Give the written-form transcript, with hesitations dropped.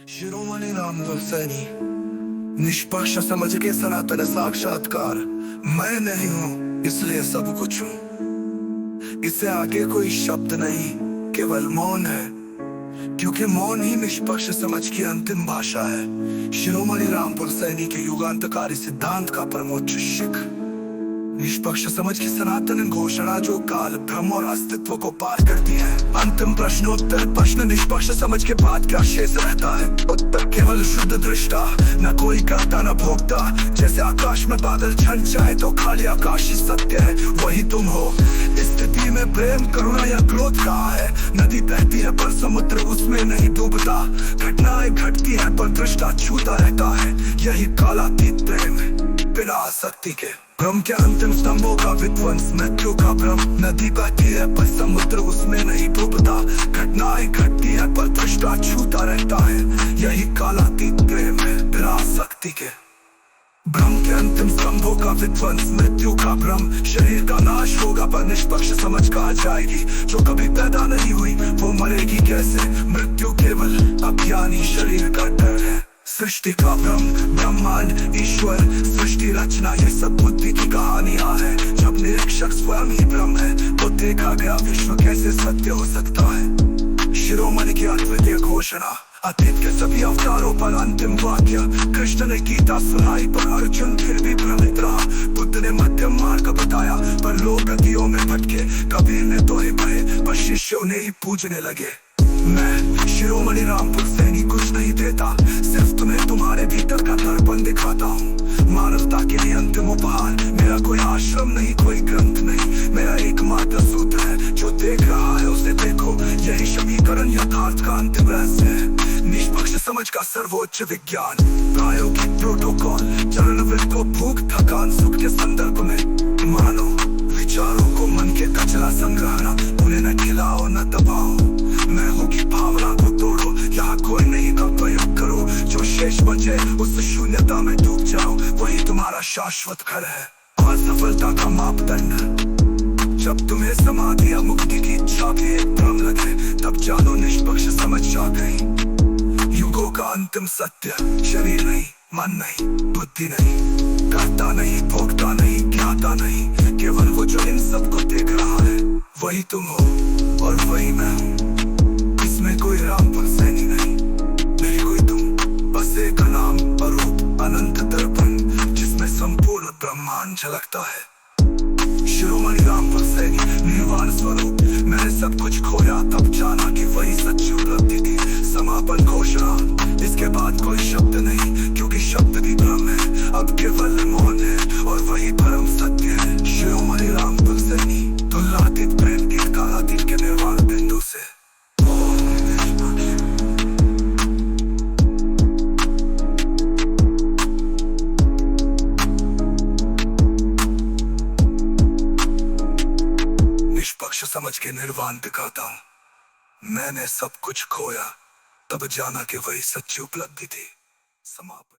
शिरोमणि राम सैनी निष्पक्ष समझ के सनातन साक्षात्कार। मैं नहीं हूँ इसलिए सब कुछ हूँ। इससे आगे कोई शब्द नहीं, केवल मौन है, क्योंकि मौन ही निष्पक्ष समझ की अंतिम भाषा है। शिरोमणि रामपुर सैनी के युगांतकारी सिद्धांत का परमोच्च शिख निष्पक्ष समझ की सनातन घोषणा, जो काल भ्रम और अस्तित्व को पार करती है। अंतिम प्रश्नोत्तर प्रश्न निष्पक्ष समझ के बाद क्या शेष रहता है? उत्तर केवल शुद्ध दृष्टा, न कोई कर्ता न भोक्ता। जैसे आकाश में बादल छन जाए तो खाली आकाश ही सत्य है, वही तुम हो। इस स्थिति में प्रेम, करुणा या क्रोध कहाँ है? नदी बहती है पर समुद्र उसमें नहीं डूबता। घटनाएं घटती है पर दृष्टा छूता रहता है। यही कालातीत प्रेम है बिना आसक्ति के। भ्रम के अंतिम स्तंभों का विध्वंस, मृत्यु का भ्रम। नदी बहती है पर समुद्र उसमें नहीं डूबता। घटनाएं घटती है पर दृष्टा छूता रहता है। यही कालातीत प्रेम है बिना आसक्ति के। भ्रम के अंतिम स्तंभों का विध्वंस, मृत्यु का भ्रम। शरीर का नाश होगा पर निष्पक्ष समझ कहाँ जाएगी? जो कभी पैदा नहीं हुई वो मरेगी कैसे? मृत्यु केवल अज्ञानी शरीर का डर है। सृष्टि का भ्रम, ब्रह्मांड, ईश्वर, सृष्टि रचना, ये सब बुद्धि की कहानियां है। जब निरीक्षक स्वयं ही ब्रह्म है तो देखा गया विश्व कैसे सत्य हो सकता है। शिरोमणि की अद्वितीय घोषणा, अतीत के सभी अवतारों पर अंतिम वाक्य। कृष्ण ने गीता सुनाई पर अर्जुन फिर भी भ्रमित रहा। बुद्ध ने मध्यम मार्ग बताया पर लोग गतियों में भटके। कबीर ने दोहे भरे पर शिष्य उन्हें ही पूजने लगे। मैं शिरोमणि रामपुर सैनी कुछ नहीं देता, सिर्फ तुम्हें तुम्हारे भीतर का दर्पण दिखाता हूँ। मानवता के लिए अंतिम उपहार। मेरा कोई आश्रम नहीं, कोई ग्रंथ नहीं, मेरा एकमात्र सूत्र है। जो देख रहा है उसे देखो, यही समीकरण यथार्थ का अंतिम रहस्य है। निष्पक्ष समझ का सर्वोच्च विज्ञान, प्रायोगिक प्रोटोकॉल। चरणवृत्त को भूख, थकान, सुख के संदर्भ में मानो। विचारों को मन के कचरा संग्रहणा, उन्हें न खिलाओ न दबाओ। मैं हूँ की भावना को तोड़ो, यहाँ कोई नहीं का प्रयोग करो। जो शेष बचे उस शून्यता में डूब जाओ, वही तुम्हारा शाश्वत घर है। असफलता का मापदंड, जब तुम्हें समाधि या मुक्ति की इच्छा भी एक भ्रम लगे, तब जानो निष्पक्ष समझ जा गई। युगों का अंतिम सत्य, शरीर नहीं, मन नहीं, बुद्धि नहीं, कर्ता नहीं, भोक्ता नहीं, ज्ञाता नहीं, केवल वो जो इन सबको देख रहा है, वही तुम हो और वही मैं हूँ। इसमें कोई रामपुर सैनी नहीं, नहीं कोई तुम, बस एक नाम, अरूप, अनंत दर्पण, जिसमें संपूर्ण ब्रह्मांड झलकता है। शिरोमणि रामपुर सैनी, निर्वाण स्वरूप। मैंने सब कुछ खोया, तब जाना कि वही सच्ची उपलब्धि थी। समापन घोषणा, इसके बाद कोई शब्द नहीं, क्योंकि शब्द भी भ्रम है। अब केवल मौन है और वही परम सत्य है। शिरोमणि रामपुर सैनी, तुलनातीत प्रेम के कालातीत के निर्वाण बिंदु से। निष्पक्ष समझ के निर्वाण दिखाता हूँ। मैंने सब कुछ खोया, तब जाना कि वही सच्ची उपलब्धि थी। समापन।